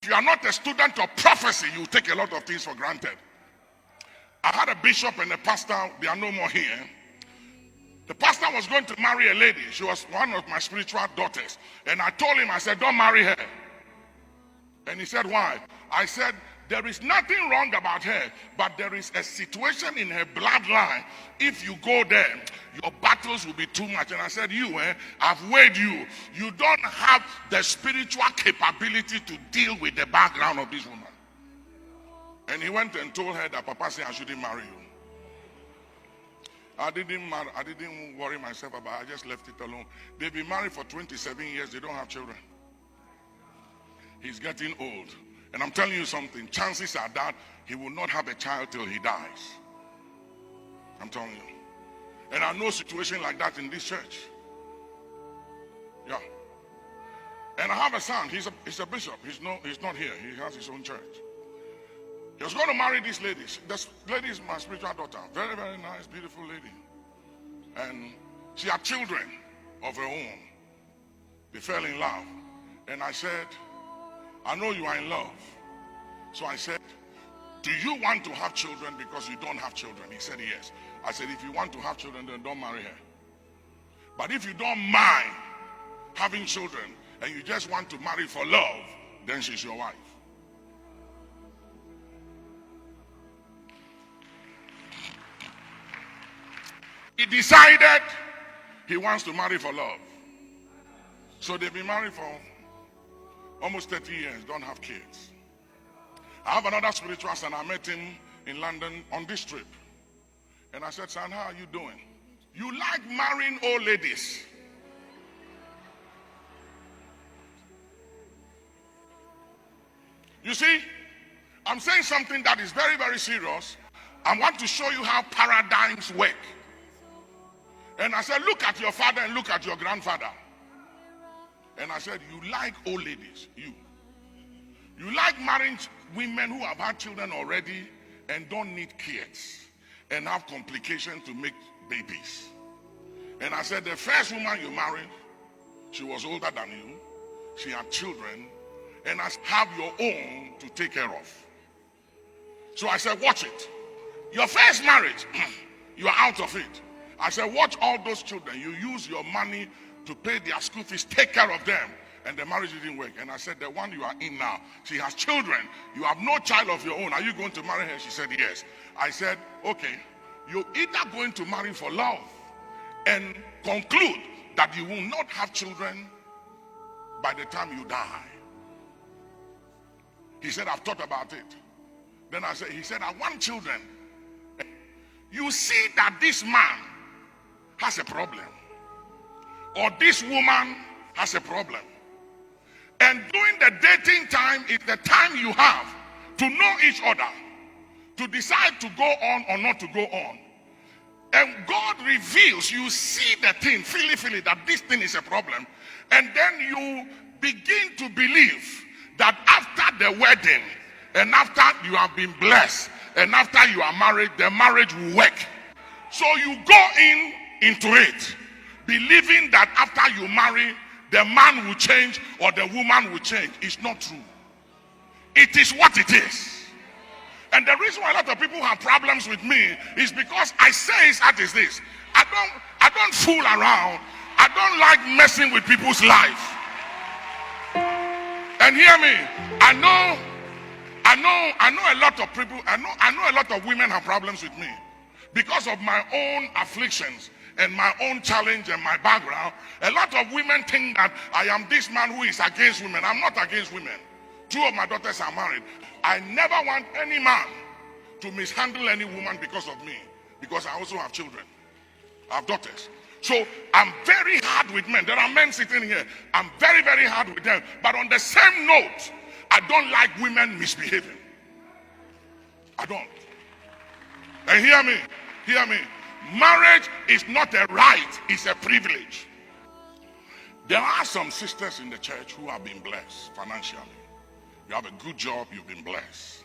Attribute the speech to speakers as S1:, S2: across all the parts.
S1: If you are not a student of prophecy, you take a lot of things for granted. I had a bishop and a pastor, they are no more here. The pastor was going to marry a lady. She was one of my spiritual daughters. And I told him, I said, don't marry her. And he said, why? I said, there is nothing wrong about her, but there is a situation in her bloodline. If you go there, your battles will be too much. And I said, I've weighed you. You don't have the spiritual capability to deal with the background of this woman. And he went and told her that Papa said I shouldn't marry you. I didn't worry myself about it. I just left it alone. They've been married for 27 years. They don't have children. He's getting old. And I'm telling you something. Chances are that he will not have a child till he dies. I'm telling you. And I know a situation like that in this church. Yeah. And I have a son. He's a bishop. He's not here. He has his own church. He was going to marry this lady. This lady is my spiritual daughter. Very, very nice, beautiful lady. And she had children of her own. They fell in love. And I said, I know you are in love. So I said, do you want to have children because you don't have children? He said, yes. I said, if you want to have children, then don't marry her. But if you don't mind having children and you just want to marry for love, then she's your wife. He decided he wants to marry for love. So they've been married for almost 30 years, don't have kids. I have another spiritual son. I met him in London on this trip. And I said, son, how are you doing? You like marrying old ladies. You see, I'm saying something that is very, very serious. I want to show you how paradigms work. And I said, look at your father and look at your grandfather. And I said, you like old ladies, you like marrying women who have had children already and don't need kids and have complications to make babies. And I said, the first woman you married, she was older than you, she had children, and I have your own to take care of. So I said, watch it. Your first marriage, you are out of it. I said, watch all those children. You use your money to pay their school fees, take care of them. And the marriage didn't work. And I said, the one you are in now, she has children. You have no child of your own. Are you going to marry her? She said, yes. I said, okay. You're either going to marry for love and conclude that you will not have children by the time you die. He said, I've thought about it. Then he said, I want children. You see that this man has a problem, or this woman has a problem, and during the dating time is the time you have to know each other, to decide to go on or not to go on. And God reveals, you see the thing, feel it, that this thing is a problem, and then you begin to believe that after the wedding and after you have been blessed and after you are married, the marriage will work. So you go into it believing that after you marry, the man will change or the woman will change. It's not true. It is what it is. And the reason why a lot of people have problems with me is because I say it as this. I don't fool around. I don't like messing with people's life. And hear me. I know a lot of people, I know a lot of women have problems with me because of my own afflictions and my own challenge and my background. A lot of women think that I am this man who is against women. I'm not against women. 2 of my daughters are married. I never want any man to mishandle any woman because of me, because I also have children. I have daughters. So I'm very hard with men. There are men sitting here. I'm very, very hard with them. But on the same note, I don't like women misbehaving. I don't. And hear me. Marriage is not a right, it's a privilege. There are some sisters in the church who have been blessed financially. You have a good job, you've been blessed.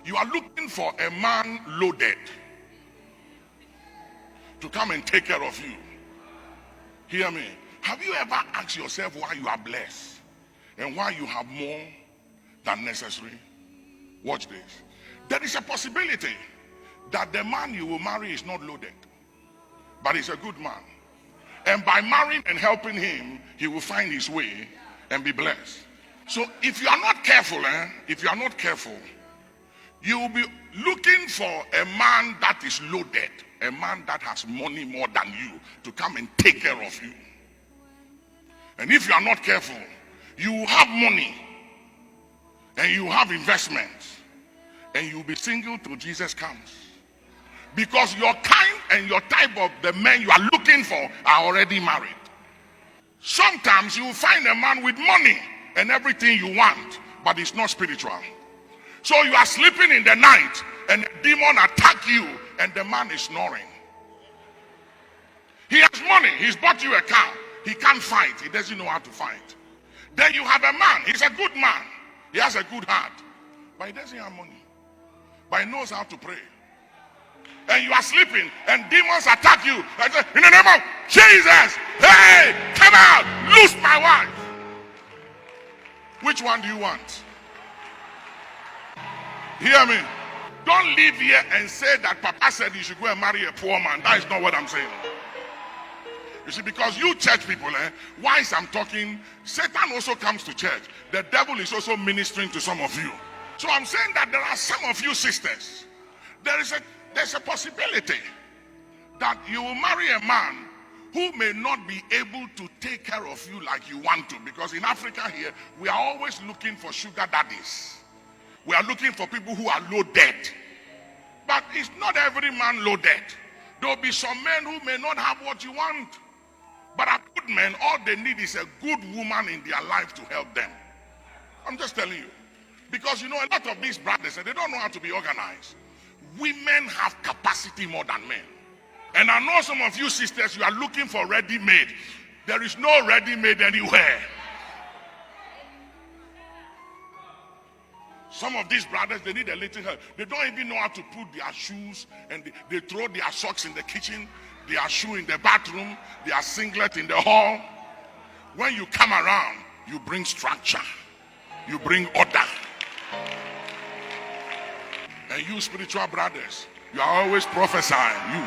S1: You are looking for a man loaded to come and take care of you. Hear me. Have you ever asked yourself why you are blessed? And why you have more than necessary, watch this. There is a possibility that the man you will marry is not loaded, but he's a good man. And by marrying and helping him, he will find his way and be blessed. So if you are not careful, you will be looking for a man that is loaded, a man that has money more than you to come and take care of you. And if you are not careful, you will have money and you have investments and you will be single till Jesus comes. Because your kind and your type of the men you are looking for are already married. Sometimes you will find a man with money and everything you want, but it's not spiritual. So you are sleeping in the night and a demon attack you and the man is snoring. He has money, he's bought you a car, he can't fight, he doesn't know how to fight. Then you have a man, he's a good man, he has a good heart, but he doesn't have money, but he knows how to pray. And you are sleeping and demons attack you and say, in the name of Jesus, hey, come out, loose my wife. Which one do you want? Hear me. Don't live here and say that Papa said you should go and marry a poor man. That is not what I'm saying. You see, because you church people, whilst I'm talking, Satan also comes to church. The devil is also ministering to some of you. So I'm saying that there are some of you sisters. There's a possibility that you will marry a man who may not be able to take care of you like you want to. Because in Africa here, we are always looking for sugar daddies. We are looking for people who are loaded. But it's not every man loaded. There will be some men who may not have what you want. But a good man, all they need is a good woman in their life to help them. I'm just telling you. Because a lot of these brothers, they don't know how to be organized. Women have capacity more than men. And I know some of you sisters, you are looking for ready-made. There is no ready-made anywhere. Some of these brothers, they need a little help. They don't even know how to put their shoes, and they throw their socks in the kitchen, their shoe in the bathroom, their singlet in the hall. When you come around, you bring structure. You bring order. And you spiritual brothers, you are always prophesying. You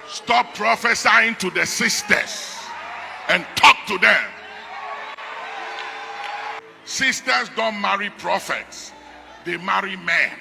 S1: stop prophesying to the sisters and talk to them. Sisters don't marry prophets, they marry men.